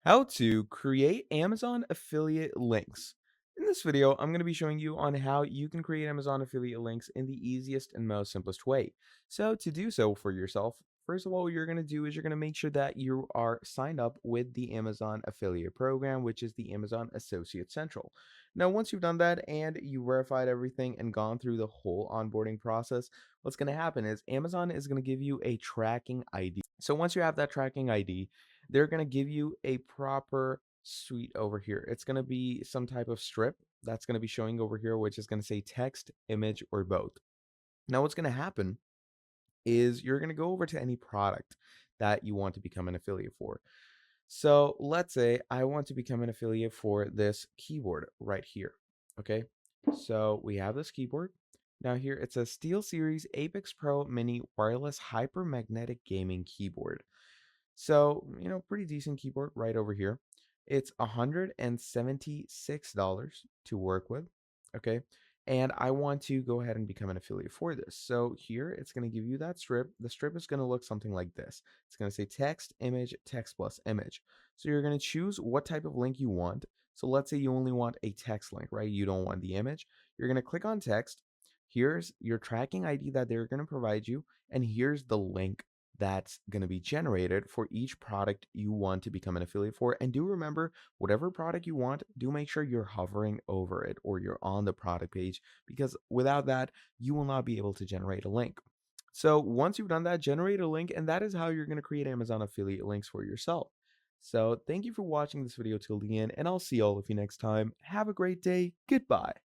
How to create Amazon affiliate links. In this video, I'm going to be showing you on how you can create Amazon affiliate links in the easiest and most simplest way. So to do so for yourself, first of all, what you're going to do is you're going to make sure that you are signed up with the Amazon affiliate program, which is the Amazon Associate Central. Now, once you've done that and you verified everything and gone through the whole onboarding process, what's going to happen is Amazon is going to give you a tracking ID. So once you have that tracking ID, they're going to give you a proper suite over here. It's going to be some type of strip that's going to be showing over here, which is going to say text, image, or both. Now, what's going to happen is you're going to go over to any product that you want to become an affiliate for. So let's say I want to become an affiliate for this keyboard right here. Okay. So we have this keyboard. Now here it's a SteelSeries Apex Pro Mini Wireless Hypermagnetic Gaming Keyboard. So, pretty decent keyboard right over here. It's $176 to work with. Okay. And I want to go ahead and become an affiliate for this. So here it's going to give you that strip. The strip is going to look something like this. It's going to say text, image, text plus image. So you're going to choose what type of link you want. So let's say you only want a text link, right? You don't want the image. You're going to click on text. Here's your tracking ID that they're going to provide you. And here's the link that's going to be generated for each product you want to become an affiliate for. And do remember, whatever product you want, do make sure you're hovering over it or you're on the product page, because without that, you will not be able to generate a link. So once you've done that, generate a link, and that is how you're going to create Amazon affiliate links for yourself. So thank you for watching this video till the end, and I'll see all of you next time. Have a great day. Goodbye.